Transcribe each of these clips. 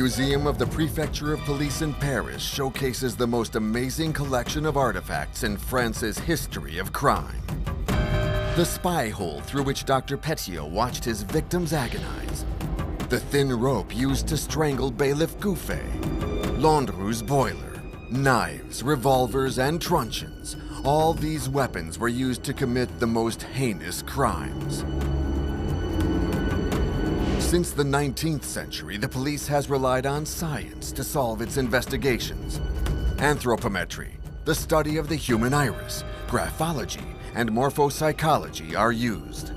Museum of the Prefecture of Police in Paris showcases the most amazing collection of artifacts in France's history of crime. The spy hole through which Dr. Petiot watched his victims agonize. The thin rope used to strangle Bailiff Gouffet. Landru's boiler, knives, revolvers, and truncheons. All these weapons were used to commit the most heinous crimes. Since the 19th century, the police has relied on science to solve its investigations. Anthropometry, the study of the human iris, graphology, and morphopsychology are used.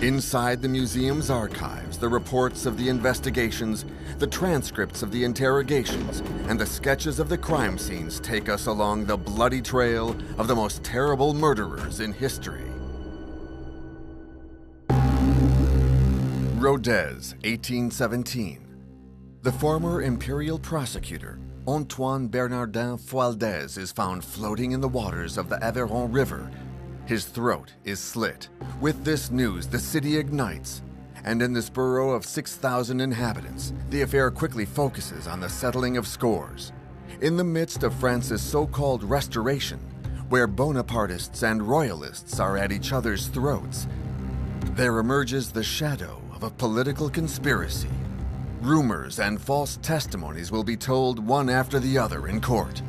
Inside the museum's archives, the reports of the investigations, the transcripts of the interrogations, and the sketches of the crime scenes take us along the bloody trail of the most terrible murderers in history. Rodez, 1817. The former imperial prosecutor, Antoine Bernardin Fualdès, is found floating in the waters of the Aveyron River. His throat is slit. With this news, the city ignites. And in this borough of 6,000 inhabitants, the affair quickly focuses on the settling of scores. In the midst of France's so-called restoration, where Bonapartists and Royalists are at each other's throats, there emerges the shadow of a political conspiracy. Rumors and false testimonies will be told one after the other in court.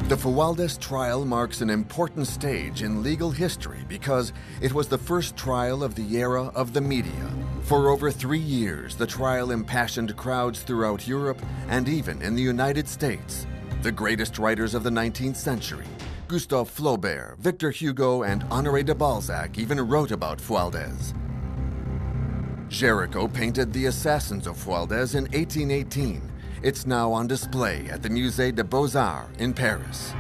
The Fualdès trial marks an important stage in legal history because it was the first trial of the era of the media. For over 3 years, the trial impassioned crowds throughout Europe and even in the United States. The greatest writers of the 19th century, Gustave Flaubert, Victor Hugo, and Honoré de Balzac even wrote about Fualdès. Géricault painted The Assassins of Fualdès in 1818. It's now on display at the Musée des Beaux-Arts in Paris.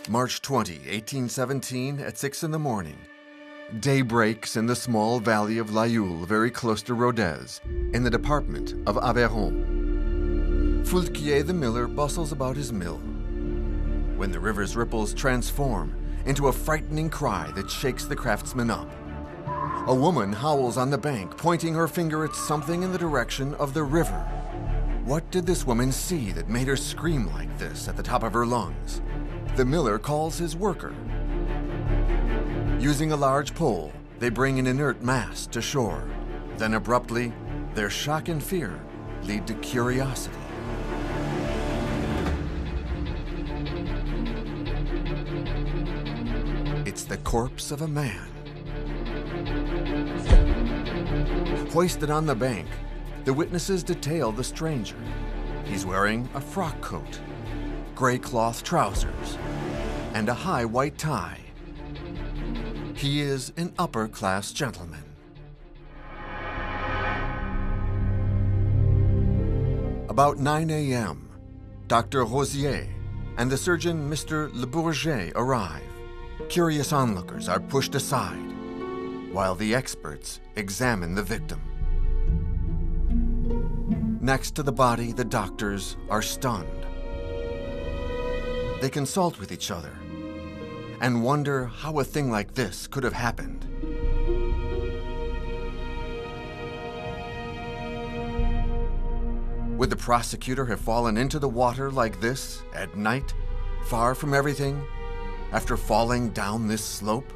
March 20, 1817, at 6 in the morning. Day breaks in the small valley of Layoule, very close to Rodez, in the department of Aveyron. Foulquier the miller bustles about his mill, when the river's ripples transform into a frightening cry that shakes the craftsman up. A woman howls on the bank, pointing her finger at something in the direction of the river. What did this woman see that made her scream like this at the top of her lungs? The miller calls his worker. Using a large pole, they bring an inert mass to shore. Then abruptly, their shock and fear lead to curiosity. It's the corpse of a man. Hoisted on the bank, the witnesses detail the stranger. He's wearing a frock coat, gray cloth trousers, and a high white tie. He is an upper-class gentleman. About 9 a.m., Dr. Rosier and the surgeon Mr. Le Bourget arrive. Curious onlookers are pushed aside, while the experts examine the victim. Next to the body, the doctors are stunned. They consult with each other and wonder how a thing like this could have happened. Would the prosecutor have fallen into the water like this at night, far from everything, after falling down this slope?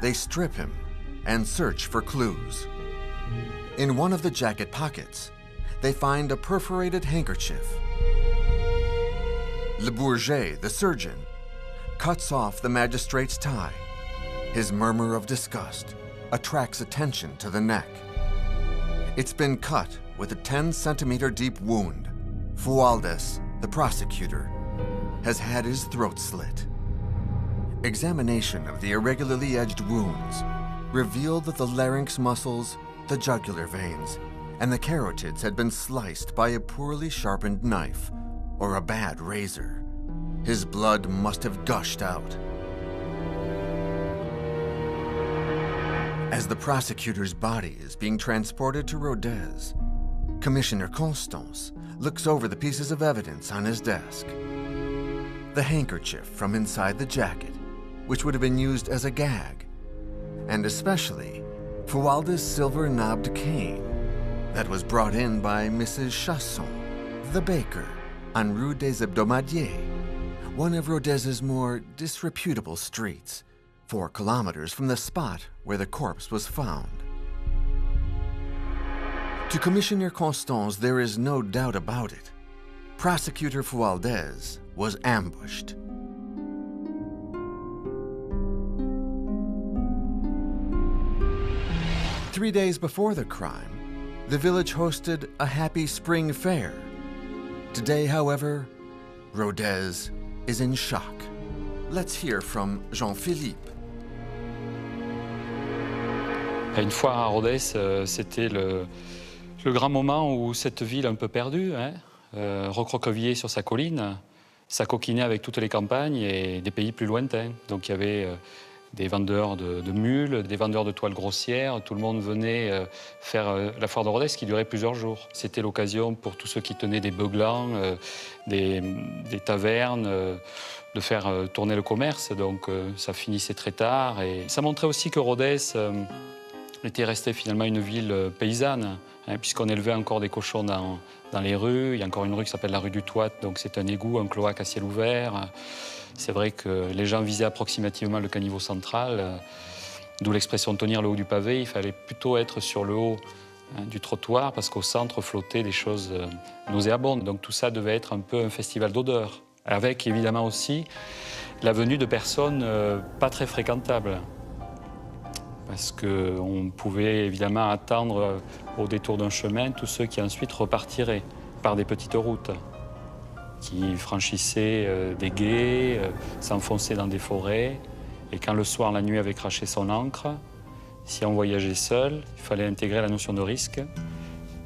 They strip him and search for clues. In one of the jacket pockets, they find a perforated handkerchief. Le Bourget, the surgeon, cuts off the magistrate's tie. His murmur of disgust attracts attention to the neck. It's been cut with a 10-centimeter deep wound. Fualdès, the prosecutor, has had his throat slit. Examination of the irregularly edged wounds revealed that the larynx muscles, the jugular veins, and the carotids had been sliced by a poorly sharpened knife or a bad razor. His blood must have gushed out. As the prosecutor's body is being transported to Rodez, Commissioner Constance looks over the pieces of evidence on his desk. The handkerchief from inside the jacket, which would have been used as a gag, and especially Fualdès' silver-knobbed cane that was brought in by Mrs. Chasson, the baker, on Rue des Hebdomadiers, one of Rodez's more disreputable streets, 4 kilometers from the spot where the corpse was found. To Commissioner Constance, there is no doubt about it. Prosecutor Fualdès was ambushed. Three days before the crime, the village hosted a happy spring fair. Today, however, Rodez is in shock. Let's hear from Jean-Philippe. Une fois à Rodez, c'était le grand moment où cette ville un peu perdue, recroquevillée sur sa colline, s'acoquinait avec toutes les campagnes et des pays plus lointains. Donc il y avait des vendeurs de mules, des vendeurs de toiles grossières. Tout le monde venait faire la foire de Rodez qui durait plusieurs jours. C'était l'occasion pour tous ceux qui tenaient des beuglans, des tavernes, de faire tourner le commerce. Donc ça finissait très tard. Et ça montrait aussi que Rodez était restée finalement une ville paysanne, puisqu'on élevait encore des cochons dans les rues. Il y a encore une rue qui s'appelle la rue du Toit, donc c'est un égout, un cloaque à ciel ouvert. C'est vrai que les gens visaient approximativement le caniveau central, d'où l'expression tenir le haut du pavé. Il fallait plutôt être sur le haut du trottoir, parce qu'au centre flottaient des choses nauséabondes. Donc tout ça devait être un peu un festival d'odeurs, avec évidemment aussi la venue de personnes pas très fréquentables. Parce qu'on pouvait évidemment attendre au détour d'un chemin tous ceux qui ensuite repartiraient par des petites routes, qui franchissaient des gués, s'enfonçaient dans des forêts. Et quand le soir, la nuit avait craché son ancre, si on voyageait seul, il fallait intégrer la notion de risque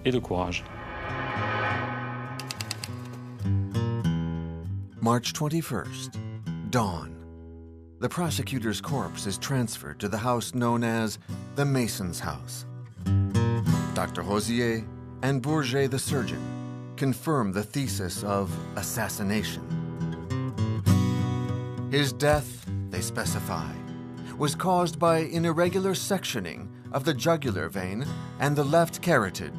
et de courage. March 21st, dawn. The prosecutor's corpse is transferred to the house known as the Mason's house. Dr. Rosier and Bourget the surgeon confirm the thesis of assassination. His death, they specify, was caused by an irregular sectioning of the jugular vein and the left carotid.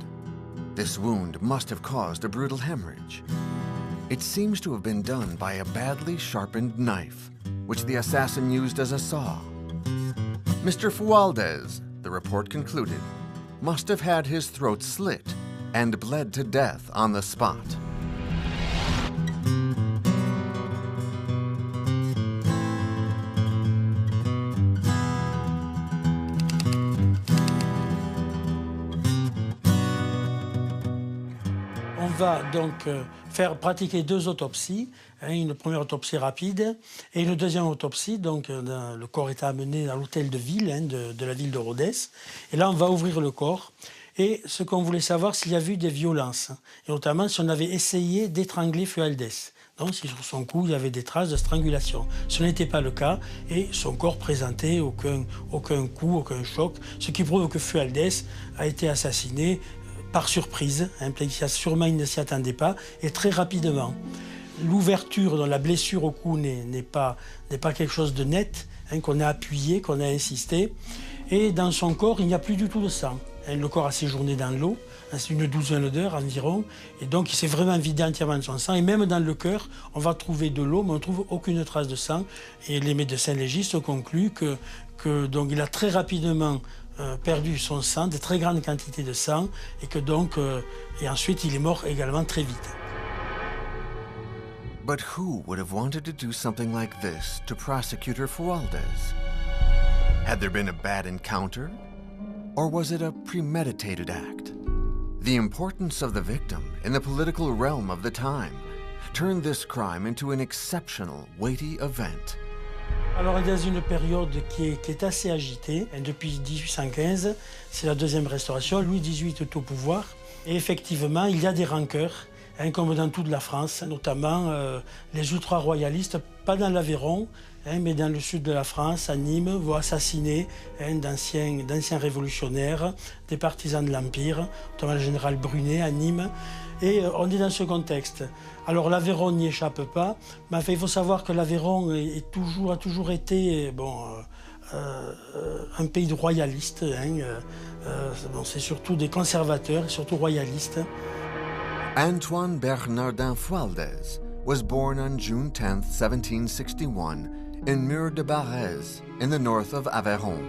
This wound must have caused a brutal hemorrhage. It seems to have been done by a badly sharpened knife, which the assassin used as a saw. Mr. Fualdès, the report concluded, must have had his throat slit and bled to death on the spot. On va donc faire pratiquer 2 autopsies, une première autopsie rapide et une deuxième autopsie. Donc le corps est amené à l'hôtel de ville de la ville de Rodez. Et là, on va ouvrir le corps. Et ce qu'on voulait savoir, s'il y a eu des violences, et notamment si on avait essayé d'étrangler Fualdès. Donc si sur son cou, il y avait des traces de strangulation. Ce n'était pas le cas, et son corps présentait aucun coup, aucun choc, ce qui prouve que Fualdès a été assassiné par surprise, sûrement il ne s'y attendait pas, et très rapidement. L'ouverture dans la blessure au cou n'est pas quelque chose de net, qu'on a appuyé, qu'on a insisté. Et dans son corps, il n'y a plus du tout de sang. Le corps a séjourné dans l'eau, c'est une douzaine d'heures environ, et donc il s'est vraiment vidé entièrement de son sang. Et même dans le cœur, on va trouver de l'eau, mais on ne trouve aucune trace de sang. Et les médecins légistes concluent que donc il a très rapidement perdu son sang, de très grandes quantités de sang, et que donc, et ensuite il est mort également très vite. But who would have wanted to do something like this to Prosecutor Fualdès? Had there been a bad encounter? Or was it a premeditated act? The importance of the victim in the political realm of the time turned this crime into an exceptional, weighty event. Alors, il y a une période qui est assez agitée. Depuis 1815, c'est la deuxième restauration. Louis XVIII est au pouvoir. Et effectivement, il y a des rancœurs hein, comme dans toute la France, notamment les ultra-royalistes, pas dans l'Aveyron, hein, mais dans le sud de la France, à Nîmes, vont assassiner hein, d'anciens révolutionnaires, des partisans de l'Empire, notamment le général Brunet à Nîmes. Et on est dans ce contexte. Alors l'Aveyron n'y échappe pas, mais enfin, il faut savoir que l'Aveyron a toujours été un pays de royalistes. Hein, c'est surtout des conservateurs, surtout royalistes. Antoine Bernardin Fualdès was born on June 10, 1761, in Mur de Rodez, in the north of Aveyron.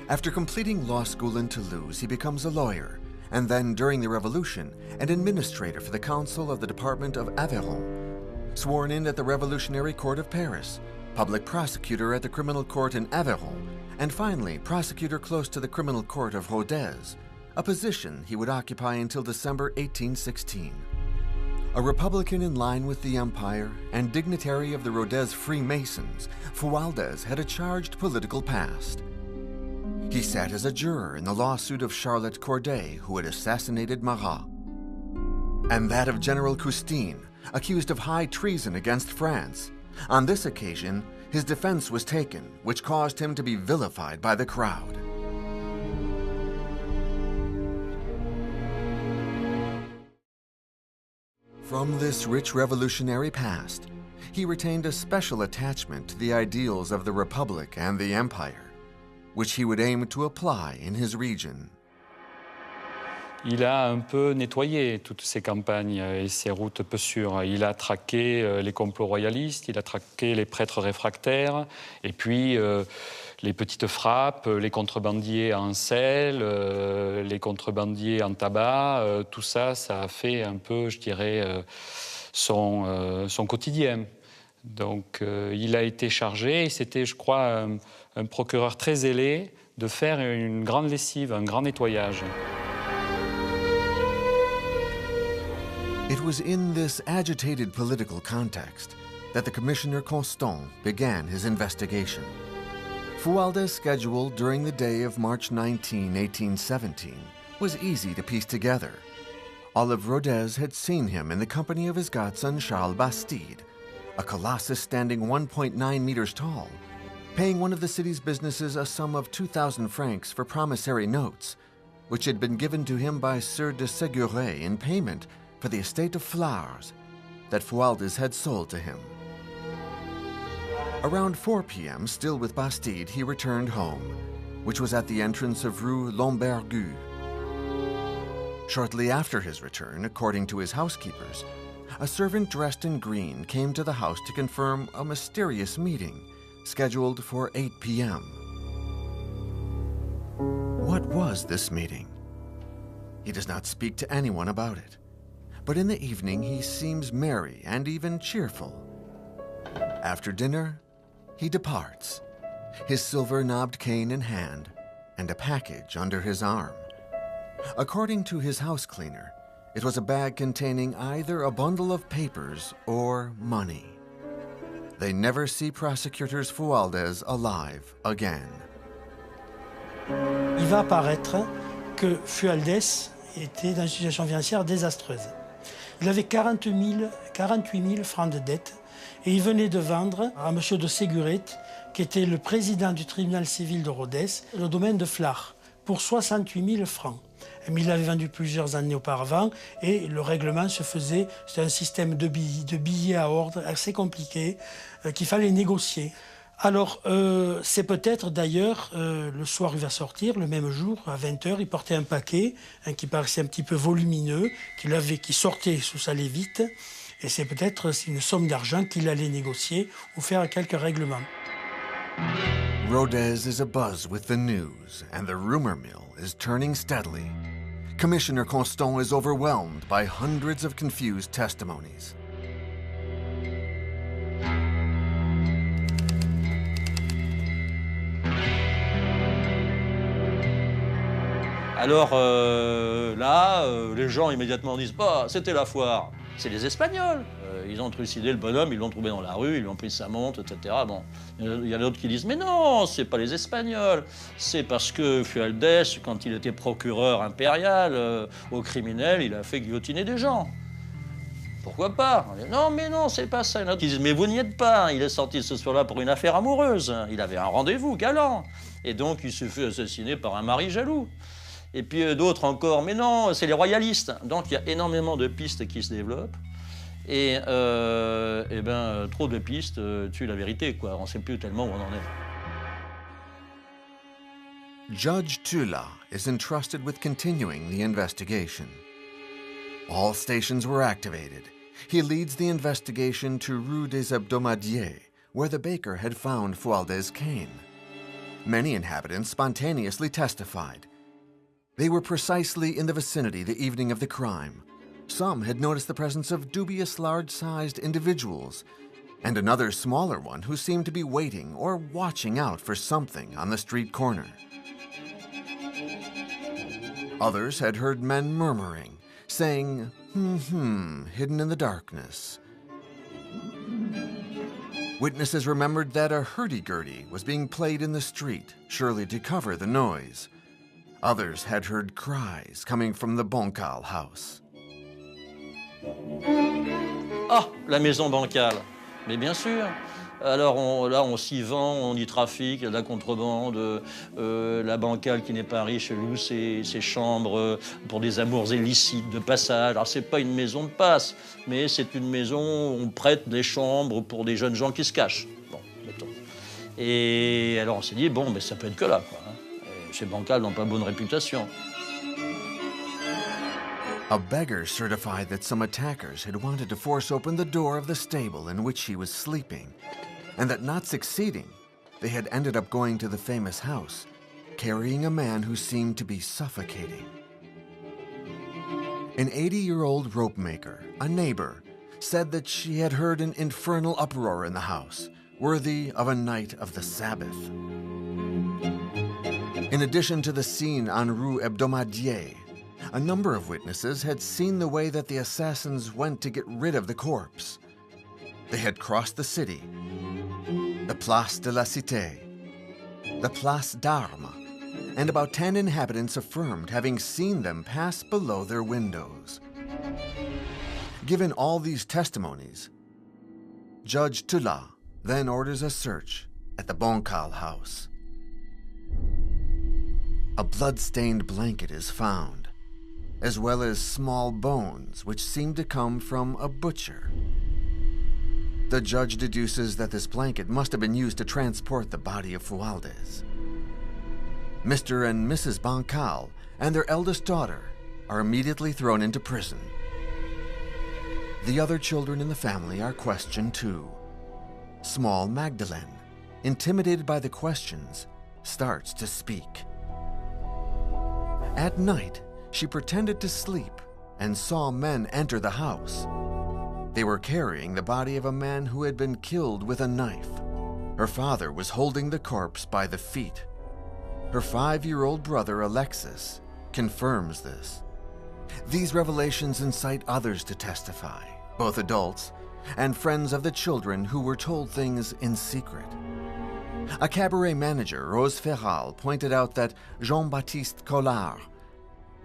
After completing law school in Toulouse, he becomes a lawyer, and then, during the Revolution, an administrator for the Council of the Department of Aveyron. Sworn in at the Revolutionary Court of Paris, public prosecutor at the Criminal Court in Aveyron, and finally prosecutor close to the Criminal Court of Rodez, a position he would occupy until December 1816. A Republican in line with the Empire and dignitary of the Rodez Freemasons, Fualdès had a charged political past. He sat as a juror in the lawsuit of Charlotte Corday, who had assassinated Marat, and that of General Custine, accused of high treason against France. On this occasion, his defense was taken, which caused him to be vilified by the crowd. From this rich revolutionary past, he retained a special attachment to the ideals of the Republic and the Empire, which he would aim to apply in his region. Il a un peu nettoyé toutes ses campagnes et ses routes peu sûres. Il a traqué les complots royalistes, il a traqué les prêtres réfractaires, et puis les petites frappes, les contrebandiers en sel, les contrebandiers en tabac, tout ça, ça a fait un peu, je dirais, son quotidien. Donc il a été chargé, et c'était, je crois, un procureur très zélé de faire une grande lessive, un grand nettoyage. It was in this agitated political context that the Commissioner Constant began his investigation. Fualdès' schedule during the day of March 19, 1817, was easy to piece together. All of Rodez had seen him in the company of his godson Charles Bastide, a colossus standing 1.9 meters tall, paying one of the city's businesses a sum of 2,000 francs for promissory notes, which had been given to him by Sieur de Séguret in payment for the estate of flowers that Fualdès had sold to him. Around 4 p.m., still with Bastide, he returned home, which was at the entrance of Rue Lombergu. Shortly after his return, according to his housekeepers, a servant dressed in green came to the house to confirm a mysterious meeting scheduled for 8 p.m. What was this meeting? He does not speak to anyone about it, but in the evening he seems merry and even cheerful. After dinner, he departs, his silver-knobbed cane in hand and a package under his arm. According to his house cleaner, it was a bag containing either a bundle of papers or money. They never see prosecutors Fualdès alive again. Il va apparaître que Fualdès était dans une situation financière désastreuse. Il avait 48 000 francs de dette et il venait de vendre à M. de Séguret, qui était le président du tribunal civil de Rodez, le domaine de Flars, pour 68 000 francs. Mais il l'avait vendu plusieurs années auparavant et le règlement se faisait, c'était un système de billets à ordre assez compliqué qu'il fallait négocier. Alors, c'est peut-être d'ailleurs, le soir il va sortir, le même jour, à 20h, il portait un paquet qui paraissait un petit peu volumineux, qui sortait sous sa lévite, et c'est peut-être une somme d'argent qu'il allait négocier ou faire quelques règlements. Rodez is abuzz with the news, and the rumor mill is turning steadily. Commissioner Constant is overwhelmed by hundreds of confused testimonies. Alors les gens immédiatement disent « Bah, c'était la foire ». C'est les Espagnols. Ils ont trucidé le bonhomme, ils l'ont trouvé dans la rue, ils lui ont pris sa montre, etc. Bon, il y a d'autres qui disent « Mais non, c'est pas les Espagnols. C'est parce que Fualdès, quand il était procureur impérial, au criminel, il a fait guillotiner des gens. » pourquoi pas? On dit, non, mais non, c'est pas ça. Il y en a qui disent, mais vous n'y êtes pas. Il est sorti ce soir-là pour une affaire amoureuse. Il avait un rendez-vous galant. Et donc, il se fait assassiner par un mari jaloux. Et puis d'autres encore, mais non, c'est les royalistes. Donc, il y a énormément de pistes qui se développent. Et trop de pistes tuent la vérité, quoi. On ne sait plus tellement où on en est. Judge Tula is entrusted with continuing the investigation. All stations were activated. He leads the investigation to Rue des Hebdomadiers, where the baker had found Fualdès' cane. Many inhabitants spontaneously testified. They were precisely in the vicinity the evening of the crime. Some had noticed the presence of dubious large-sized individuals, and another smaller one who seemed to be waiting or watching out for something on the street corner. Others had heard men murmuring, saying, hidden in the darkness. Witnesses remembered that a hurdy-gurdy was being played in the street, surely to cover the noise. Others had heard cries coming from the Bancal house. Ah, la maison bancale. Mais bien sûr. Alors là, on s'y vend, on y trafique, il y a de la contrebande. La bancale qui n'est pas riche loue ses chambres pour des amours illicites de passage. Alors, c'est pas une maison de passe, mais c'est une maison où on prête des chambres pour des jeunes gens qui se cachent. Bon, mettons. Et alors, on s'est dit, bon, mais ça peut être que là, quoi. Et ces bancales n'ont pas bonne réputation. A beggar certified that some attackers had wanted to force open the door of the stable in which he was sleeping, and that not succeeding, they had ended up going to the famous house, carrying a man who seemed to be suffocating. An 80-year-old rope maker, a neighbor, said that she had heard an infernal uproar in the house, worthy of a night of the Sabbath. In addition to the scene on Rue Hebdomadier, a number of witnesses had seen the way that the assassins went to get rid of the corpse. They had crossed the city, the Place de la Cité, the Place d'Armes, and about 10 inhabitants affirmed having seen them pass below their windows. Given all these testimonies, Judge Tula then orders a search at the Bancal house. A blood-stained blanket is found, as well as small bones which seem to come from a butcher. The judge deduces that this blanket must have been used to transport the body of Fualdès. Mr. and Mrs. Bancal and their eldest daughter are immediately thrown into prison. The other children in the family are questioned too. Small Magdalene, intimidated by the questions, starts to speak. At night, she pretended to sleep and saw men enter the house. They were carrying the body of a man who had been killed with a knife. Her father was holding the corpse by the feet. Her 5-year-old brother, Alexis, confirms this. These revelations incite others to testify, both adults and friends of the children who were told things in secret. A cabaret manager, Rose Ferral, pointed out that Jean-Baptiste Collard,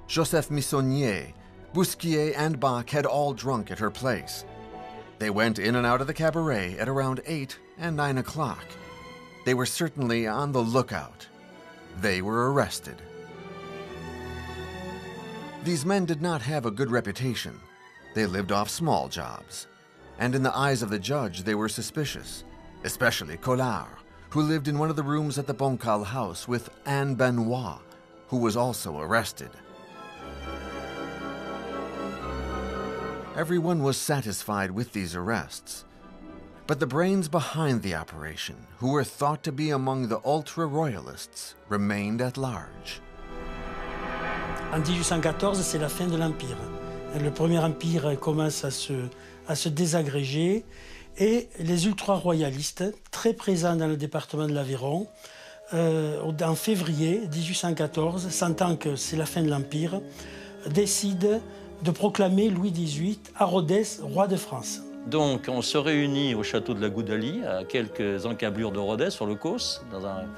Joseph Missonnier, Bousquier, and Bach had all drunk at her place. They went in and out of the cabaret at around 8 and 9 o'clock. They were certainly on the lookout. They were arrested. These men did not have a good reputation. They lived off small jobs. And in the eyes of the judge, they were suspicious, especially Collard, who lived in one of the rooms at the Bancal house with Anne Benoit, who was also arrested. Everyone was satisfied with these arrests. But the brains behind the operation, who were thought to be among the ultra-royalists, remained at large. En 1814, c'est la fin de l'Empire. Le premier empire commence à se désagréger et les ultra-royalistes, très présents dans le département de l'Aveyron, en février 1814, sentant que c'est la fin de l'Empire, décident de proclamer Louis XVIII à Rodez, roi de France. Donc on se réunit au château de la Goudalie, à quelques encablures de Rodez, sur le Causse, dans une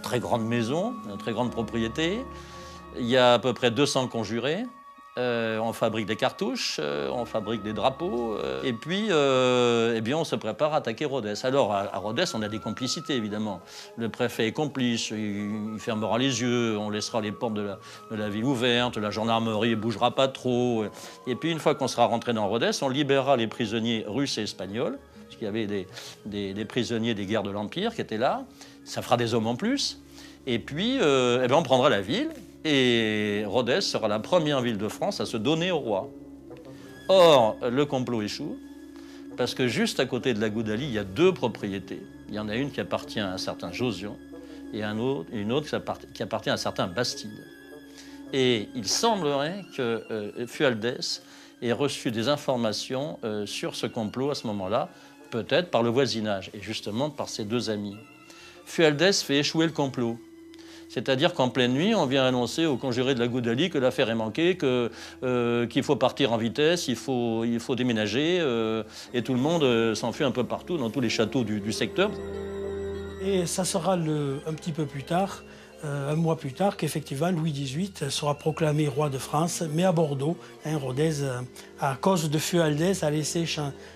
très grande maison, une très grande propriété. Il y a à peu près 200 conjurés. On fabrique des cartouches, on fabrique des drapeaux, et puis eh bien, on se prépare à attaquer Rodez. Alors, à Rodez, on a des complicités, évidemment. Le préfet est complice, il fermera les yeux, on laissera les portes de la ville ouvertes, la gendarmerie ne bougera pas trop. Et puis, une fois qu'on sera rentré dans Rodez, on libérera les prisonniers russes et espagnols, parce qu'il y avait des prisonniers des guerres de l'Empire qui étaient là. Ça fera des hommes en plus. Et puis, eh bien, on prendra la ville. Et Rodez sera la première ville de France à se donner au roi. Or, le complot échoue, parce que juste à côté de la Goudalie, il y a deux propriétés. Il y en a une qui appartient à un certain Josian et une autre qui appartient à un certain Bastide. Et il semblerait que Fualdès ait reçu des informations sur ce complot à ce moment-là, peut-être par le voisinage, et justement par ses deux amis. Fualdès fait échouer le complot. C'est-à-dire qu'en pleine nuit, on vient annoncer aux conjurés de la Goudalie que l'affaire est manquée, qu'il faut partir en vitesse, il faut déménager, et tout le monde s'enfuit un peu partout, dans tous les châteaux du secteur. Et ça sera un petit peu plus tard, un mois plus tard, qu'effectivement Louis XVIII sera proclamé roi de France, mais à Bordeaux. Rodez, à cause de Fualdès, a laissé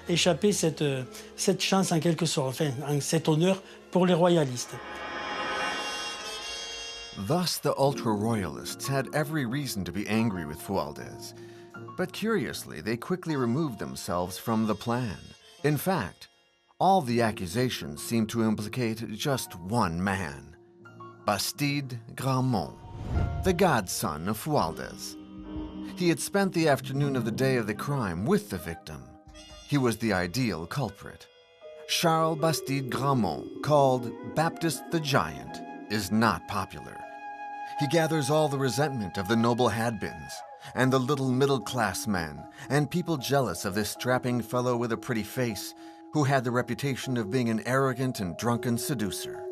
échapper cette chance en quelque sorte, enfin, cet honneur pour les royalistes. Thus, the ultra-royalists had every reason to be angry with Fualdès. But curiously, they quickly removed themselves from the plan. In fact, all the accusations seem to implicate just one man, Bastide Gramont, the godson of Fualdès. He had spent the afternoon of the day of the crime with the victim. He was the ideal culprit. Charles Bastide Gramont, called Baptist the Giant, is not popular. He gathers all the resentment of the noble had-beens, and the little middle-class men, and people jealous of this strapping fellow with a pretty face, who had the reputation of being an arrogant and drunken seducer.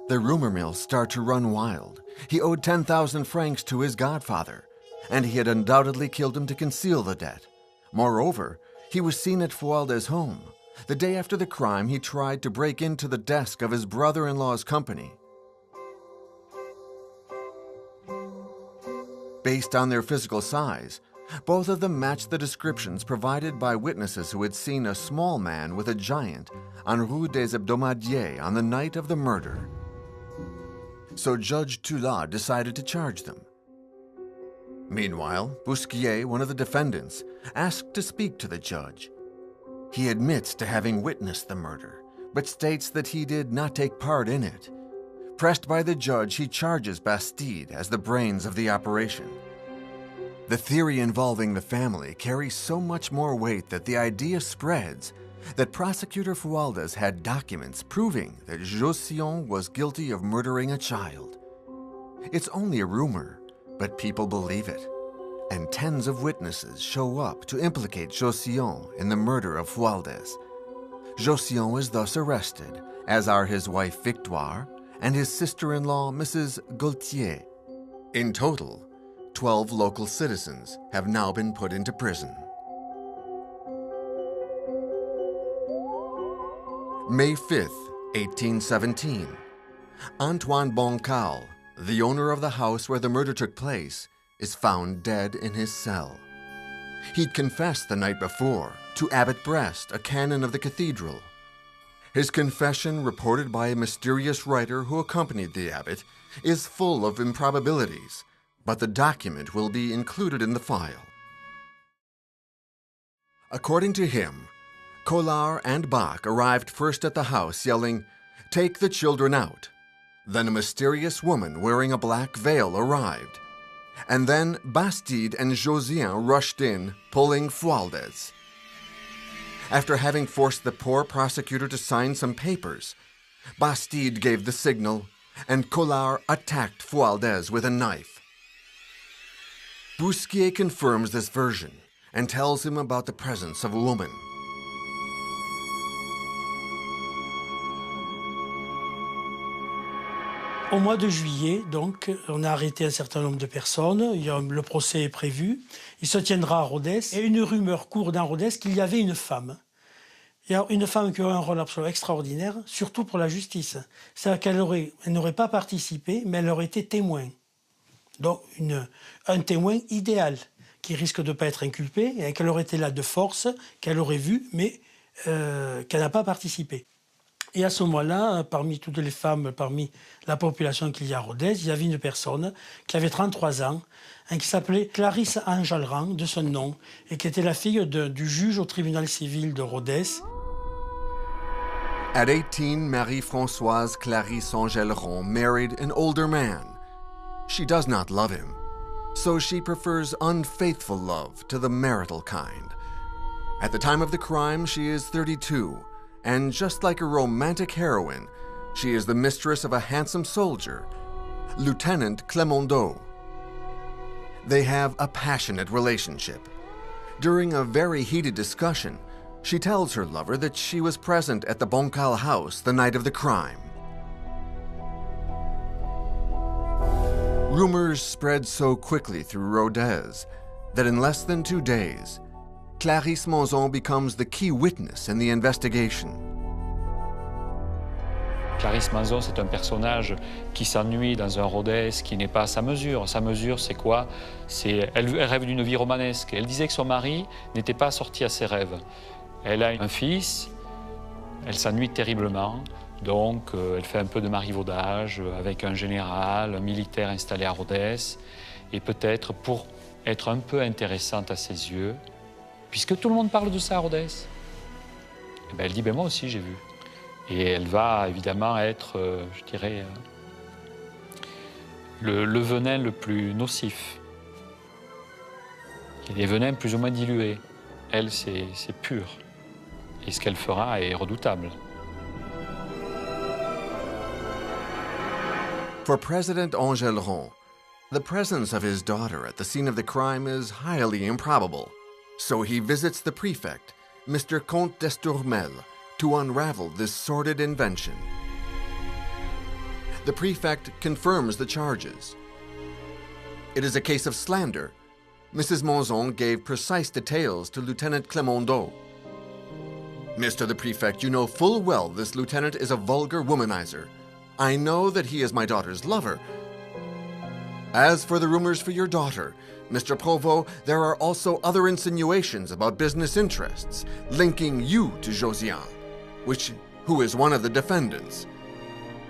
The rumor mills start to run wild. He owed 10,000 francs to his godfather, and he had undoubtedly killed him to conceal the debt. Moreover, he was seen at Fualdès' home. The day after the crime, he tried to break into the desk of his brother-in-law's company. Based on their physical size, both of them matched the descriptions provided by witnesses who had seen a small man with a giant on Rue des Hebdomadiers on the night of the murder. So Judge Tullat decided to charge them. Meanwhile, Bousquier, one of the defendants, asked to speak to the judge. He admits to having witnessed the murder, but states that he did not take part in it. Pressed by the judge, he charges Bastide as the brains of the operation. The theory involving the family carries so much more weight that the idea spreads that prosecutor Fualdès had documents proving that Josian was guilty of murdering a child. It's only a rumor, but people believe it, and tens of witnesses show up to implicate Josian in the murder of Fualdès. Josian is thus arrested, as are his wife Victoire and his sister-in-law, Mrs. Gaultier. In total, 12 local citizens have now been put into prison. May 5th, 1817. Antoine Bernardin, the owner of the house where the murder took place, is found dead in his cell. He'd confessed the night before to Abbot Brest, a canon of the cathedral. His confession, reported by a mysterious writer who accompanied the abbot, is full of improbabilities, but the document will be included in the file. According to him, Collard and Bach arrived first at the house yelling, "Take the children out." Then a mysterious woman wearing a black veil arrived. And then Bastide and Josian rushed in, pulling Fualdès. After having forced the poor prosecutor to sign some papers, Bastide gave the signal, and Collard attacked Fualdès with a knife. Bousquier confirms this version and tells him about the presence of a woman. Au mois de juillet, donc, on a arrêté un certain nombre de personnes. Le procès est prévu. Il se tiendra à Rodez. Et une rumeur court dans Rodez qu'il y avait une femme. Il y a une femme qui aurait un rôle absolument extraordinaire, surtout pour la justice. C'est-à-dire qu'elle n'aurait pas participé, mais elle aurait été témoin. Donc, un témoin idéal, qui risque de ne pas être inculpée, et qu'elle aurait été là de force, qu'elle aurait vu, mais qu'elle n'a pas participé. Et à ce moment-là, parmi toutes les femmes, parmi la population qu'il y a à Rodez, il y avait une personne qui avait 33 ans, qui s'appelait Clarisse Enjolras, de son nom, et qui était la fille du juge au tribunal civil de Rodez. At 18, Marie-Françoise Clarisse Enjolras married an older man. She does not love him, so she prefers unfaithful love to the marital kind. At the time of the crime, she is 32, and just like a romantic heroine, she is the mistress of a handsome soldier, Lieutenant Clemendeau. They have a passionate relationship. During a very heated discussion, she tells her lover that she was present at the Boncal house the night of the crime. Rumors spread so quickly through Rodez that in less than 2 days, Clarisse Monzon becomes the key witness in the investigation. Clarisse Monzon, c'est un personnage qui s'ennuie dans un Rodez qui n'est pas à sa mesure. Sa mesure, c'est quoi? Elle rêve d'une vie romanesque. Elle disait que son mari n'était pas sorti à ses rêves. Elle a un fils, elle s'ennuie terriblement, donc elle fait un peu de marivaudage avec un général, un militaire installé à Rodez, et peut-être pour être un peu intéressante à ses yeux, puisque tout le monde parle de ça à Rodez, et ben elle dit, ben moi aussi j'ai vu. Et elle va évidemment être, je dirais, le venin le plus nocif. Il y a des venins plus ou moins dilués. Elle, c'est pur. Et ce qu'elle fera est redoutable. For President Enjolras, the presence of his daughter at the scene of the crime is highly improbable. So he visits the prefect, Mr. Comte d'Estourmel, to unravel this sordid invention. The prefect confirms the charges. It is a case of slander. Mrs. Monzon gave precise details to Lieutenant Clemendeau. Mr. the Prefect, you know full well this lieutenant is a vulgar womanizer. I know that he is my daughter's lover. As for the rumors for your daughter, Mr. Provost, there are also other insinuations about business interests, linking you to Josiane, who is one of the defendants.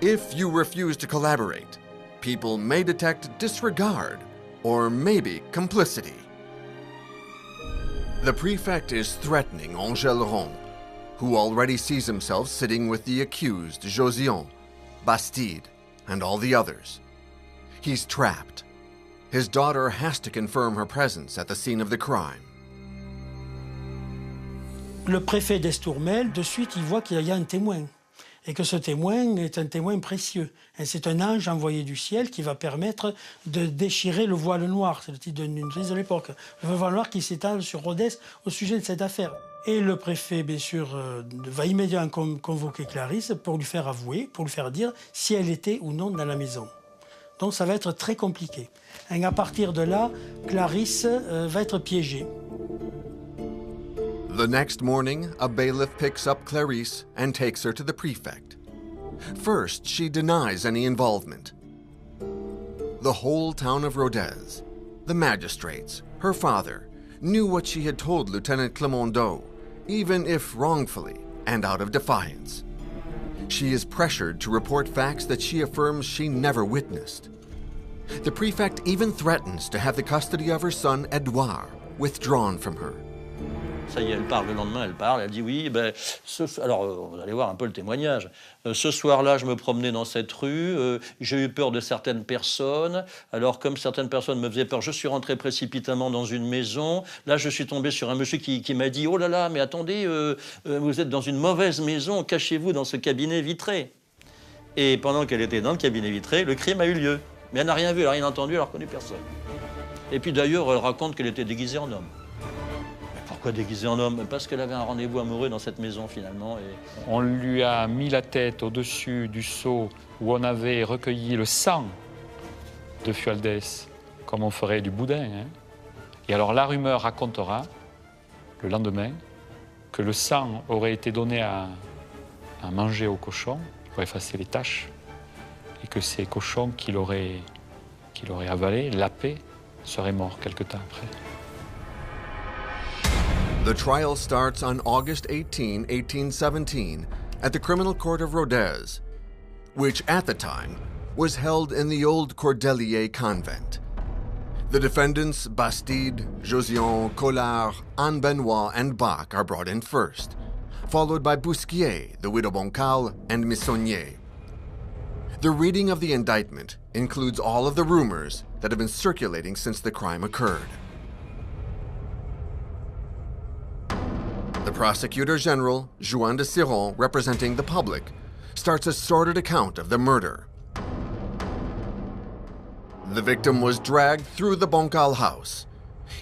If you refuse to collaborate, people may detect disregard or maybe complicity. The prefect is threatening Enjolras, who already sees himself sitting with the accused Josiane, Bastide, and all the others. He's trapped. His daughter has to confirm her presence at the scene of the crime. Le préfet d'Estourmel, de suite, il voit qu'il y a un témoin. Et que ce témoin est un témoin précieux. Et c'est un ange envoyé du ciel qui va permettre de déchirer le voile noir. C'est le titre d'une crise de l'époque. Le voile noir qui s'étale sur Rodez au sujet de cette affaire. Et le préfet, bien sûr, va immédiatement convoquer Clarisse pour lui faire avouer, pour lui faire dire si elle était ou non dans la maison. Donc ça va être très compliqué. Et à partir de là, Clarisse va être piégée. The next morning, a bailiff picks up Clarisse and takes her to the prefect. First, she denies any involvement. The whole town of Rodez, the magistrates, her father, knew what she had told Lieutenant Clemendeau, even if wrongfully and out of defiance. She is pressured to report facts that she affirms she never witnessed. The prefect even threatens to have the custody of her son, Edouard, withdrawn from her. Ça y est, elle parle, le lendemain, elle dit oui, alors vous allez voir un peu le témoignage. Ce soir-là, je me promenais dans cette rue, j'ai eu peur de certaines personnes, alors comme certaines personnes me faisaient peur, je suis rentré précipitamment dans une maison, là je suis tombé sur un monsieur qui m'a dit « Oh là là, mais attendez, vous êtes dans une mauvaise maison, cachez-vous dans ce cabinet vitré ». Et pendant qu'elle était dans le cabinet vitré, le crime a eu lieu. Mais elle n'a rien vu, elle n'a rien entendu, elle n'a reconnu personne. Et puis d'ailleurs, elle raconte qu'elle était déguisée en homme. Pourquoi déguisée en homme? Parce qu'elle avait un rendez-vous amoureux dans cette maison, finalement. Et... On lui a mis la tête au-dessus du seau où on avait recueilli le sang de Fualdès, comme on ferait du boudin. Hein. Et alors la rumeur racontera, le lendemain, que le sang aurait été donné à manger aux cochons pour effacer les taches, et que ces cochons qu'il aurait avalés, lapés, seraient morts quelque temps après. The trial starts on August 18, 1817, at the Criminal Court of Rodez, which at the time was held in the old Cordelier convent. The defendants Bastide, Josian, Collard, Anne Benoit, and Bach are brought in first, followed by Bousquier, the widow Boncal, and Missonnier. The reading of the indictment includes all of the rumors that have been circulating since the crime occurred. The prosecutor general, Juan de Siron, representing the public, starts a sordid account of the murder. The victim was dragged through the Boncal house.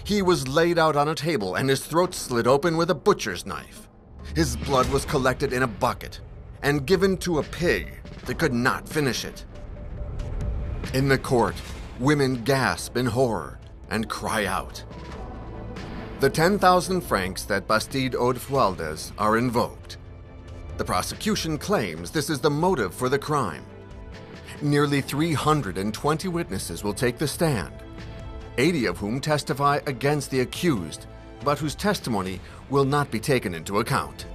He was laid out on a table and his throat slit open with a butcher's knife. His blood was collected in a bucket and given to a pig that could not finish it. In the court, women gasp in horror and cry out. The 10,000 francs that Bastide owed Fualdès are invoked. The prosecution claims this is the motive for the crime. Nearly 320 witnesses will take the stand, 80 of whom testify against the accused, but whose testimony will not be taken into account.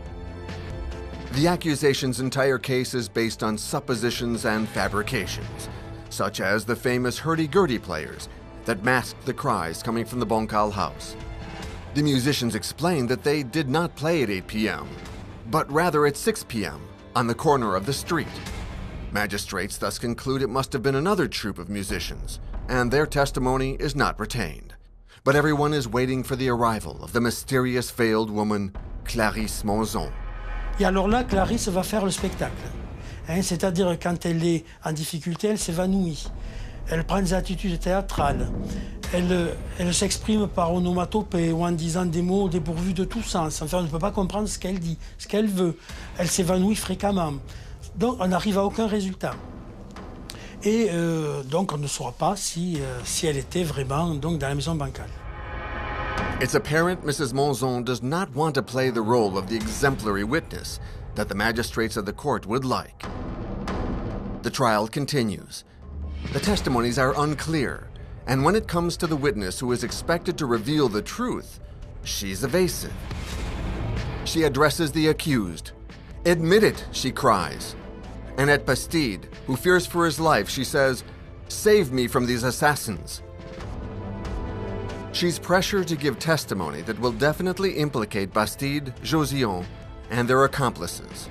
The accusation's entire case is based on suppositions and fabrications, such as the famous hurdy-gurdy players that masked the cries coming from the Boncal house. The musicians explained that they did not play at 8 p.m., but rather at 6 p.m. on the corner of the street. Magistrates thus conclude it must have been another troupe of musicians, and their testimony is not retained. But everyone is waiting for the arrival of the mysterious veiled woman, Clarisse Monzon. Et alors là, Clarisse va faire le spectacle. C'est-à-dire, quand elle est en difficulté, elle s'évanouit. Elle prend des attitudes théâtrales. Elle s'exprime par onomatopée ou en disant des mots dépourvus de tout sens. Enfin, on ne peut pas comprendre ce qu'elle dit, ce qu'elle veut. Elle s'évanouit fréquemment. Donc, on n'arrive à aucun résultat. Et donc, on ne saura pas si elle était vraiment donc, dans la maison bancale. It's apparent Mrs. Monzon does not want to play the role of the exemplary witness that the magistrates of the court would like. The trial continues. The testimonies are unclear, and when it comes to the witness who is expected to reveal the truth, she's evasive. She addresses the accused. "Admit it," she cries. And at Bastide, who fears for his life, she says, "Save me from these assassins." She's pressured to give testimony that will definitely implicate Bastide, Josian, and their accomplices.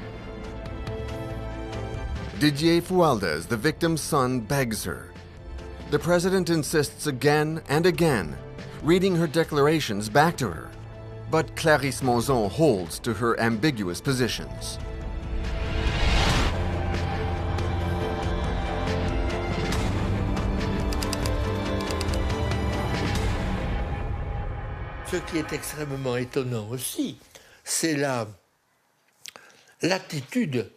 Didier Fualdès, the victim's son, begs her. The president insists again and again, reading her declarations back to her, but Clarisse Monzon holds to her ambiguous positions. Ce qui est extrêmement étonnant aussi, c'est l'attitude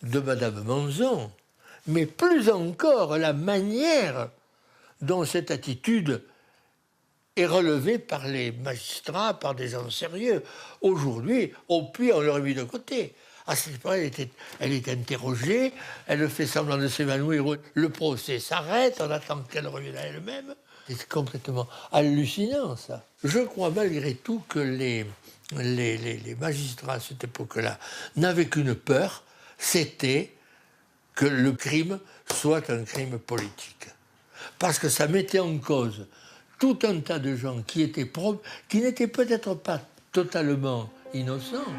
de Madame Monzon, mais plus encore la manière dont cette attitude est relevée par les magistrats, par des gens sérieux. Aujourd'hui, on l'a mis de côté. À cette époque, elle est interrogée, elle fait semblant de s'évanouir, le procès s'arrête, on attend qu'elle revienne à elle-même. C'est complètement hallucinant, ça. Je crois malgré tout que les magistrats à cette époque-là n'avaient qu'une peur, c'était que le crime soit un crime politique. Parce que ça mettait en cause tout un tas de gens qui n'étaient peut-être pas totalement innocents.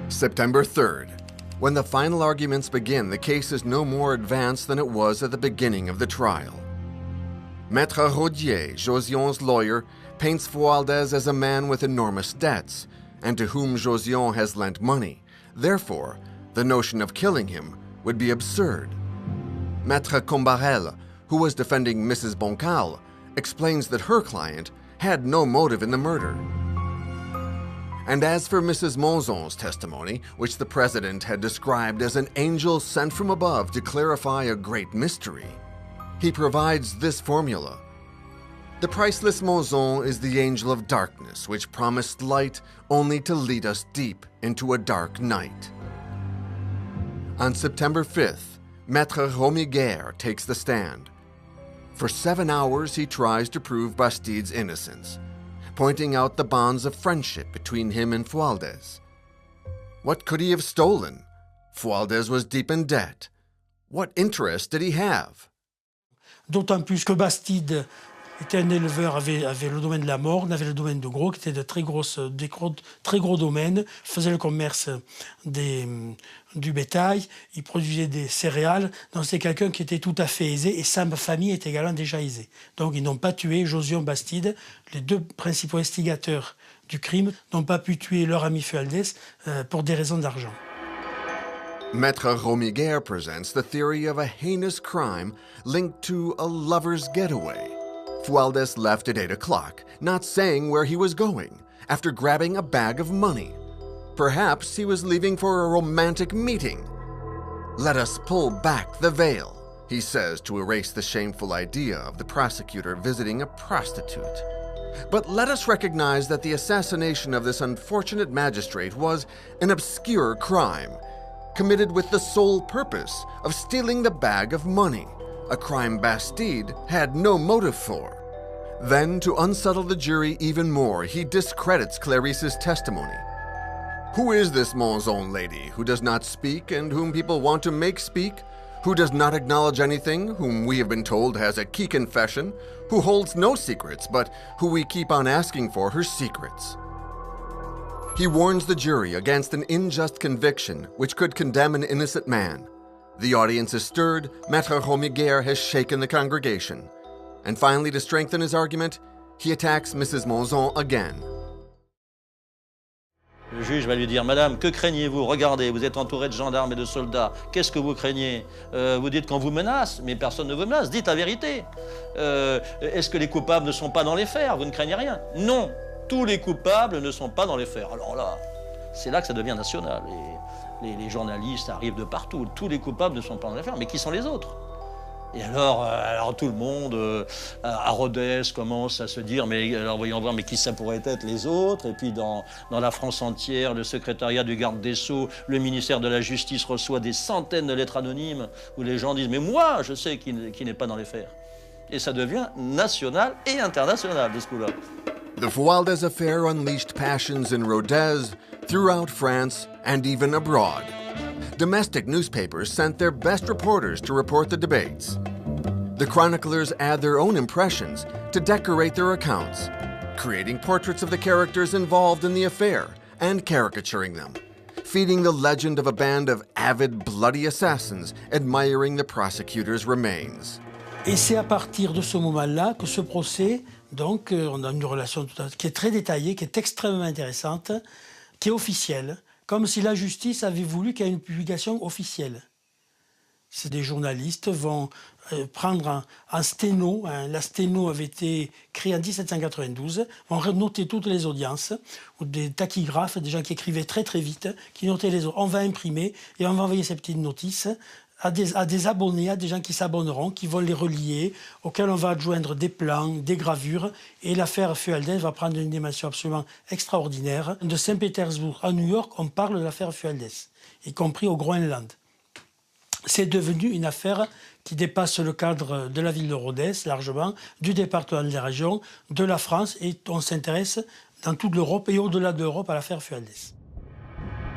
September 3rd. When the final arguments begin, the case is no more advanced than it was at the beginning of the trial. Maître Rodez, Josian's lawyer, paints Fualdès as a man with enormous debts, and to whom Josian has lent money. Therefore, the notion of killing him would be absurd. Maître Combarel, who was defending Mrs. Boncal, explains that her client had no motive in the murder. And as for Mrs. Monzon's testimony, which the president had described as an angel sent from above to clarify a great mystery, he provides this formula. The priceless Monzon is the angel of darkness, which promised light only to lead us deep into a dark night. On September 5th, Maître Romiguer takes the stand. For 7 hours, he tries to prove Bastide's innocence. pointing out the bonds of friendship between him and Fualdès. What could he have stolen? Fualdès was deep in debt. What interest did he have? D'autant plus que Bastide était un éleveur, avait le domaine de la Morne, avait le domaine de Gros, qui étaient de très gros domaines, faisait le commerce du bétail, il produisait des céréales, donc c'est quelqu'un qui était tout à fait aisé, et sa famille était également déjà aisée. Donc ils n'ont pas tué Josion Bastide, les deux principaux instigateurs du crime n'ont pas pu tuer leur ami Fualdès pour des raisons d'argent. Maître Romiguer presents the theory of a heinous crime linked to a lover's getaway. Fualdès left at 8 o'clock, not saying where he was going, after grabbing a bag of money. Perhaps he was leaving for a romantic meeting. Let us pull back the veil, he says to erase the shameful idea of the prosecutor visiting a prostitute. But let us recognize that the assassination of this unfortunate magistrate was an obscure crime, committed with the sole purpose of stealing the bag of money, a crime Bastide had no motive for. Then, to unsettle the jury even more, he discredits Clarice's testimony. Who is this Monzon lady who does not speak and whom people want to make speak? Who does not acknowledge anything, whom we have been told has a key confession, who holds no secrets, but who we keep on asking for her secrets? He warns the jury against an unjust conviction which could condemn an innocent man. The audience is stirred, Maître Romiguer has shaken the congregation. And finally, to strengthen his argument, he attacks Mrs. Monzon again. Le juge va lui dire, Madame, que craignez-vous? Regardez, vous êtes entouré de gendarmes et de soldats. Qu'est-ce que vous craignez? Vous dites qu'on vous menace, mais personne ne vous menace. Dites la vérité. Est-ce que les coupables ne sont pas dans les fers? Vous ne craignez rien? Non, tous les coupables ne sont pas dans les fers. Alors là, c'est là que ça devient national. Les journalistes arrivent de partout. Tous les coupables ne sont pas dans les fers. Mais qui sont les autres? Et alors tout le monde, à Rodez, commence à se dire, mais alors voyons voir, mais qui ça pourrait être les autres? Et puis dans la France entière, le secrétariat du garde des Sceaux, le ministère de la Justice reçoit des centaines de lettres anonymes où les gens disent, mais moi, je sais qui n'est pas dans les fers. Et ça devient national et international de ce coup-là. The Fualdès affair unleashed passions in Rodez, throughout France, and even abroad. Domestic newspapers sent their best reporters to report the debates. The chroniclers add their own impressions to decorate their accounts, creating portraits of the characters involved in the affair and caricaturing them, feeding the legend of a band of avid, bloody assassins admiring the prosecutor's remains. Et c'est à partir de ce moment-là que ce procès, donc, on a une relation qui est très détaillée, qui est extrêmement intéressante, qui est officielle, comme si la justice avait voulu qu'il y ait une publication officielle. Des journalistes vont prendre un sténo, la sténo avait été créée en 1792, vont noter toutes les audiences, ou des tachygraphes, des gens qui écrivaient très très vite, qui notaient les audiences. On va imprimer et on va envoyer ces petites notices à des abonnés, à des gens qui s'abonneront, qui vont les relier, auxquels on va adjoindre des plans, des gravures. Et l'affaire Fualdès va prendre une dimension absolument extraordinaire. De Saint-Pétersbourg à New York, on parle de l'affaire Fualdès, y compris au Groenland. C'est devenu une affaire qui dépasse le cadre de la ville de Rodez, largement, du département de la région, de la France, et on s'intéresse dans toute l'Europe et au-delà de l'Europe à l'affaire Fualdès.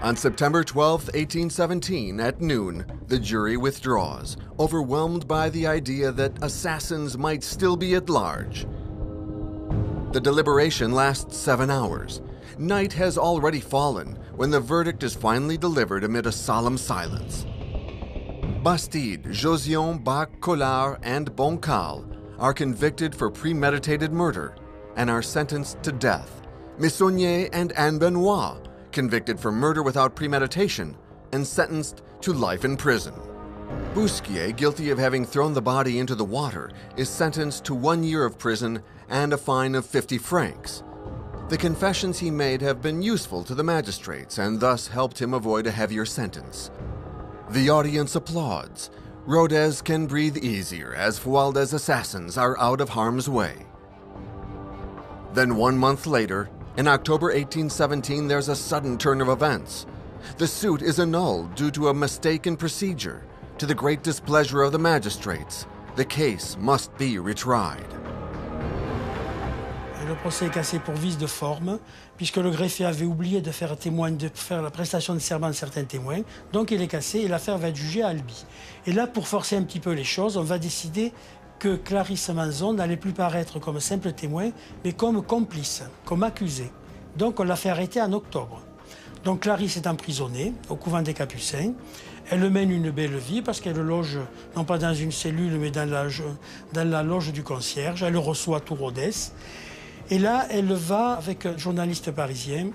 On September 12, 1817, at noon, the jury withdraws, overwhelmed by the idea that assassins might still be at large. The deliberation lasts 7 hours. Night has already fallen when the verdict is finally delivered amid a solemn silence. Bastide, Josion, Bach, Collard, and Boncal are convicted for premeditated murder and are sentenced to death. Missonnier and Anne Benoit, convicted for murder without premeditation and sentenced to life in prison. Bousquier, guilty of having thrown the body into the water, is sentenced to 1 year of prison and a fine of 50 francs. The confessions he made have been useful to the magistrates and thus helped him avoid a heavier sentence. The audience applauds. Rodez can breathe easier as Fualdès' assassins are out of harm's way. Then 1 month later, in October 1817, there's a sudden turn of events. The suit is annulled due to a mistake in procedure. To the great displeasure of the magistrates, the case must be retried. Le procès est cassé pour vice de forme, puisque le greffier avait oublié de faire la prestation de serment de certains témoins. Donc il est cassé et l'affaire va être jugée à Albi. Et là, pour forcer un petit peu les choses, on va décider que Clarisse Manzon n'allait plus paraître comme simple témoin, mais comme complice, comme accusé. Donc on l'a fait arrêter en octobre. Donc Clarisse est emprisonnée au couvent des Capucins. Elle mène une belle vie parce qu'elle loge, non pas dans une cellule, mais dans la loge du concierge. Elle reçoit tout Rodez. Et là, elle va, avec un journaliste parisien,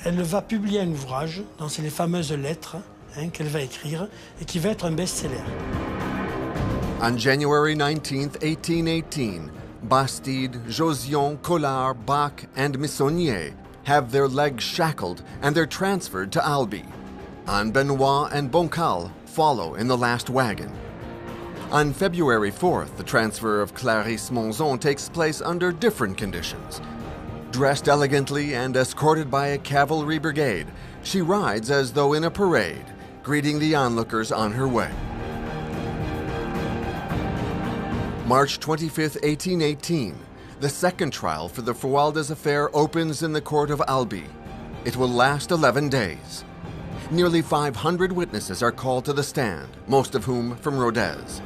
elle va publier un ouvrage, donc c'est les fameuses lettres qu'elle va écrire, et qui va être un best-seller. On January 19th, 1818, Bastide, Josion, Collard, Bach, and Missonnier have their legs shackled and they're transferred to Albi. Anne Benoit and Boncal follow in the last wagon. On February 4th, the transfer of Clarisse Monzon takes place under different conditions. Dressed elegantly and escorted by a cavalry brigade, she rides as though in a parade, greeting the onlookers on her way. March 25, 1818, the second trial for the Fualdès affair opens in the court of Albi. It will last 11 days. Nearly 500 witnesses are called to the stand, most of whom from Rodez.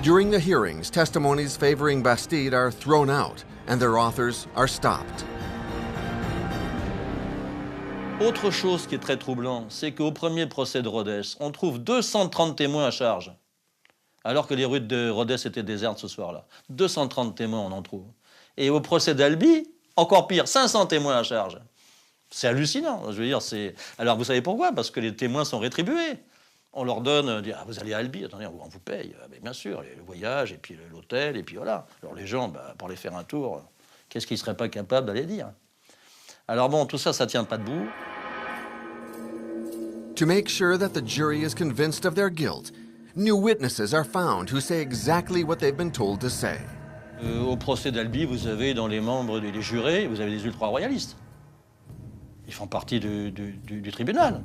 During the hearings, testimonies favoring Bastide are thrown out and their authors are stopped. Autre chose qui est très troublant, c'est qu'au premier procès de Rodez, on trouve 230 témoins à charge, alors que les rues de Rodez étaient désertes ce soir-là. 230 témoins, on en trouve. Et au procès d'Albi, encore pire, 500 témoins à charge. C'est hallucinant, je veux dire, c'est... Alors vous savez pourquoi? Parce que les témoins sont rétribués. On leur donne, ah, vous allez à Albi, attendez, on vous paye. Ah, bien sûr, le voyage, et puis l'hôtel, et puis voilà. Alors les gens, pour aller faire un tour, qu'est-ce qu'ils ne seraient pas capables d'aller dire? Alors bon, tout ça, ça ne tient pas debout. To make sure that the jury is convinced of their guilt, new witnesses are found who say exactly what they've been told to say. Au procès d'Albi, vous avez dans les membres des jurés, vous avez des ultra-royalistes. Ils font partie du tribunal.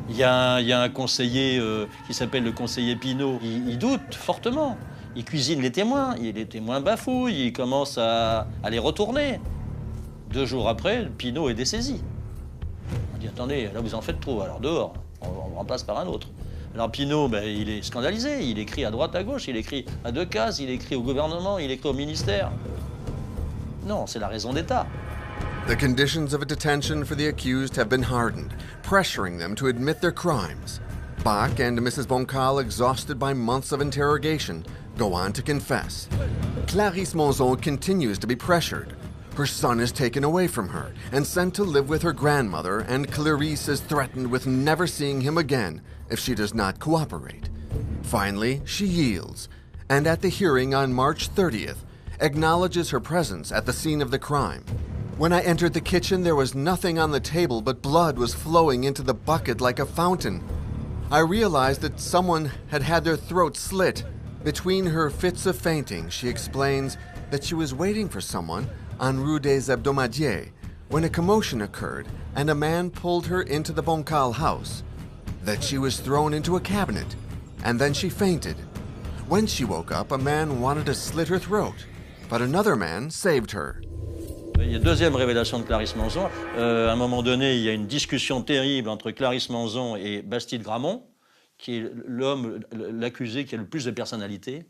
Il y a un conseiller qui s'appelle le conseiller Pinault. Il doute fortement. Il cuisine les témoins. Les témoins bafouillent. Il commence à les retourner. 2 jours après, Pinault est dessaisi. On dit, attendez, là vous en faites trop, alors dehors. On vous remplace par un autre. Alors Pinault, il est scandalisé. Il écrit à droite, à gauche. Il écrit à 2 cases. Il écrit au gouvernement. Il écrit au ministère. Non, c'est la raison d'État. The conditions of detention for the accused have been hardened, pressuring them to admit their crimes. Bach and Mrs. Boncal, exhausted by months of interrogation, go on to confess. Clarisse Monzon continues to be pressured. Her son is taken away from her and sent to live with her grandmother, and Clarisse is threatened with never seeing him again if she does not cooperate. Finally, she yields, and at the hearing on March 30th, acknowledges her presence at the scene of the crime. When I entered the kitchen, there was nothing on the table, but blood was flowing into the bucket like a fountain. I realized that someone had had their throat slit. Between her fits of fainting, she explains that she was waiting for someone on Rue des Hebdomadiers when a commotion occurred and a man pulled her into the Boncal house, that she was thrown into a cabinet, and then she fainted. When she woke up, a man wanted to slit her throat, but another man saved her. Il y a deuxième révélation de Clarisse Monzon. À un moment donné, il y a une discussion terrible entre Clarisse Monzon et Bastide Gramont, qui est l'homme, l'accusé qui a le plus de personnalité.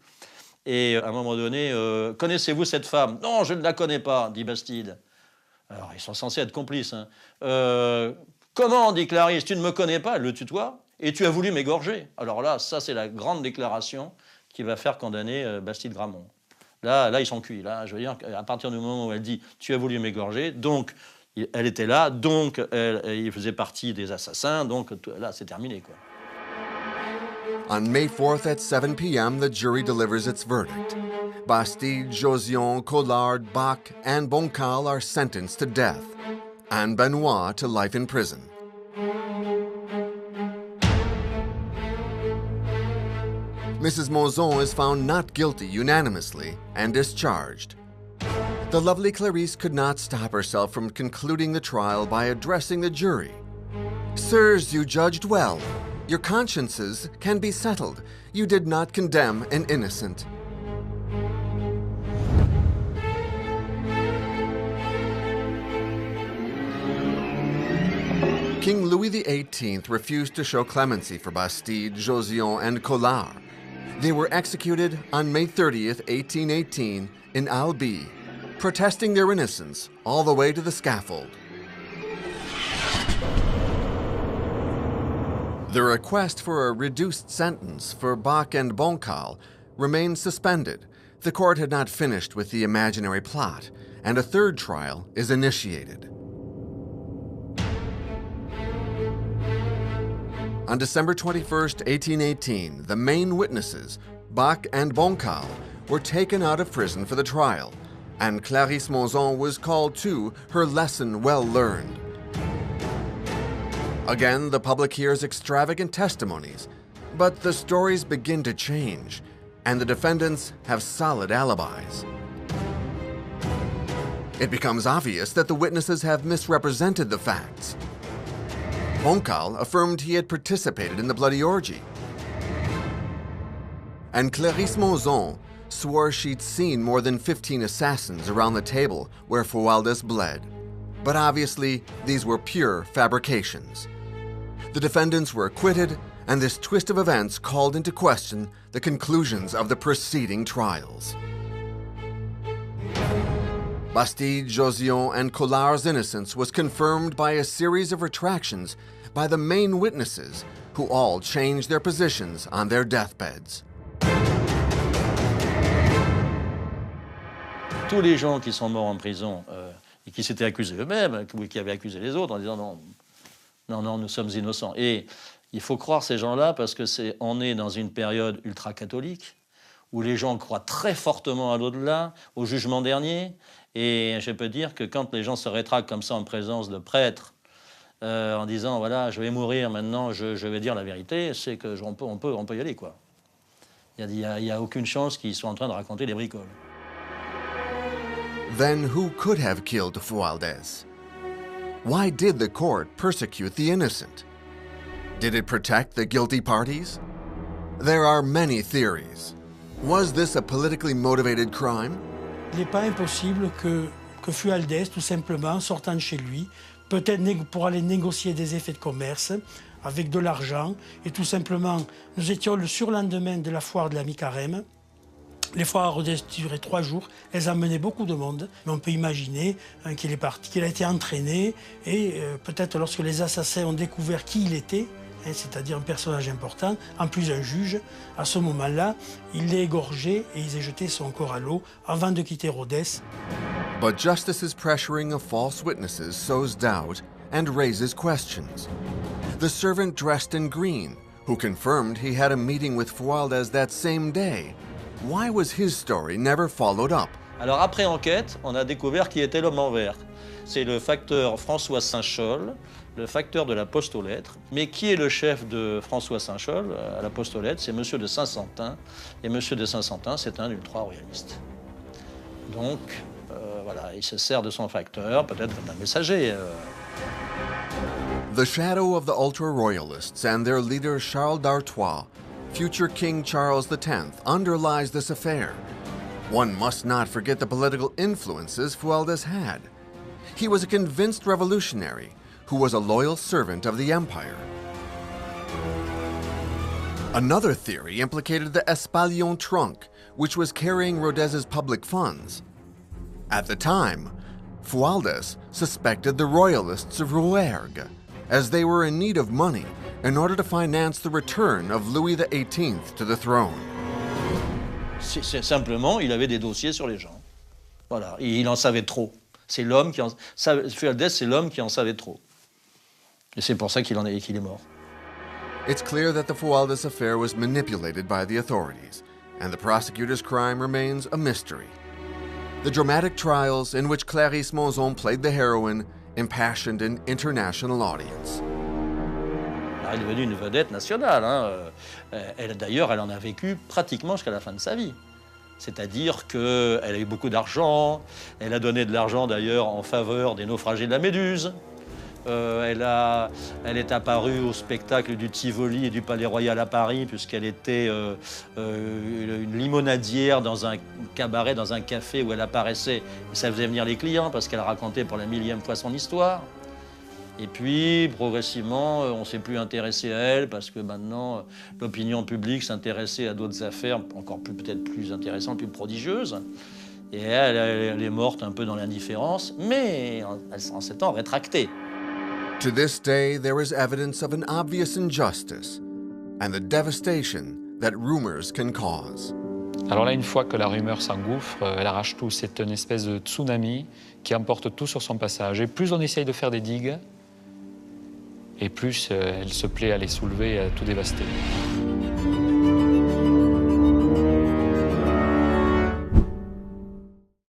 Et à un moment donné, connaissez-vous cette femme? Non, je ne la connais pas, dit Bastide. Alors, ils sont censés être complices. Hein. Comment, dit Clarisse, tu ne me connais pas? Elle le tutoie. Et tu as voulu m'égorger. Alors là, ça, c'est la grande déclaration qui va faire condamner Bastide Gramont. Là, ils sont cuits. Là, je veux dire, à partir du moment où elle dit « tu as voulu m'égorger », donc elle était là, donc il faisait partie des assassins, donc là, c'est terminé, quoi. On May 4th at 7 p.m., the jury delivers its verdict. Bastide, Josion, Collard, Bach, and Boncal are sentenced to death, and Benoit to life in prison. Mrs. Monzon is found not guilty unanimously and discharged. The lovely Clarisse could not stop herself from concluding the trial by addressing the jury. Sirs, you judged well. Your consciences can be settled. You did not condemn an innocent. King Louis XVIII refused to show clemency for Bastide, Josillon, and Collard. They were executed on May 30th, 1818, in Albi, protesting their innocence all the way to the scaffold. The request for a reduced sentence for Bach and Boncal remained suspended. The court had not finished with the imaginary plot, and a third trial is initiated. On December 21st, 1818, the main witnesses, Bach and Boncal, were taken out of prison for the trial, and Clarisse Monzon was called to her lesson well learned. Again, the public hears extravagant testimonies, but the stories begin to change, and the defendants have solid alibis. It becomes obvious that the witnesses have misrepresented the facts. Boncal affirmed he had participated in the bloody orgy, and Clarisse Monzon swore she'd seen more than 15 assassins around the table where Fualdès bled. But obviously, these were pure fabrications. The defendants were acquitted, and this twist of events called into question the conclusions of the preceding trials. Bastide, Josillon, and Collard's innocence was confirmed by a series of retractions by the main witnesses, who all changed their positions on their deathbeds. Tous les gens qui sont morts en prison et qui s'étaient accusés eux-mêmes, ou qui avaient accusé les autres en disant non, non, non, nous sommes innocents. Et il faut croire ces gens-là parce que on est dans une période ultra-catholique où les gens croient très fortement à l'au-delà, au jugement dernier. Et je peux dire que quand les gens se rétractent comme ça en présence de prêtres, en disant voilà, je vais mourir maintenant, je vais dire la vérité, c'est que on peut y aller, quoi. Il y a aucune chance qu'ils soient en train de raconter des bricoles. Then who could have killed Fualdès? Why did the court persecute the innocent? Did it protect the guilty parties? There are many theories. Was this a politically motivated crime? Il n'est pas impossible que Fualdès, tout simplement, sortant de chez lui, peut-être pour aller négocier des effets de commerce avec de l'argent, et tout simplement, nous étions le surlendemain de la foire de la mi-carême. Les foires à Rodez duraient 3 jours, elles emmenaient beaucoup de monde, mais on peut imaginer qu'il est parti, qu'il a été entraîné, et peut-être lorsque les assassins ont découvert qui il était, c'est-à-dire un personnage important, en plus un juge, à ce moment-là, il l'a égorgé et ils ont jeté son corps à l'eau avant de quitter Rodez. But justice's pressuring of false witnesses sows doubt and raises questions. The servant dressed in green, who confirmed he had a meeting with Fualdès that same day, why was his story never followed up? Alors après enquête, on a découvert qui était l'homme en vert. C'est le facteur François Saint-Chol, le facteur de la poste aux lettres. Mais qui est le chef de François Saint-Chol à la poste aux lettres? C'est Monsieur de Saint-Santin. Et Monsieur de Saint-Santin, c'est un ultra-royaliste. Donc, voilà, il se sert de son facteur, peut-être comme un messager. The shadow of the ultra-royalists and their leader Charles d'Artois, future King Charles X, underlies this affair. One must not forget the political influences Fualdès had. He was a convinced revolutionary who was a loyal servant of the empire. Another theory implicated the Espalion trunk, which was carrying Rodez's public funds. At the time, Fualdès suspected the royalists of Rouergue, as they were in need of money in order to finance the return of Louis XVIII to the throne. C'est simplement, il avait des dossiers sur les gens. Voilà, et il en savait trop. C'est l'homme qui en... Fualdès, c'est l'homme qui en savait trop. Et c'est pour ça qu'il est mort. It's clear that the Fualdès affair was manipulated by the authorities, and the prosecutor's crime remains a mystery. The dramatic trials in which Clarisse Monzon played the heroine impassioned an international audience. Elle est devenue une vedette nationale. Hein. D'ailleurs, elle en a vécu pratiquement jusqu'à la fin de sa vie. C'est-à-dire qu'elle a eu beaucoup d'argent, elle a donné de l'argent d'ailleurs en faveur des naufragés de la Méduse. Elle est apparue au spectacle du Tivoli et du Palais Royal à Paris, puisqu'elle était une limonadière dans un cabaret, dans un café où elle apparaissait. Ça faisait venir les clients parce qu'elle racontait pour la 1000e fois son histoire. Et puis, progressivement, on ne s'est plus intéressé à elle parce que maintenant, l'opinion publique s'intéressait à d'autres affaires encore plus, peut-être plus intéressantes, plus prodigieuses. Et elle est morte un peu dans l'indifférence, mais en s'étant rétractée. To this day, there is evidence of an obvious injustice and the devastation that rumors can cause. Alors là, une fois que la rumeur s'engouffre, elle arrache tout. C'est une espèce de tsunami qui emporte tout sur son passage. Et plus on essaye de faire des digues, et plus elle se plaît à les soulever et à tout dévaster.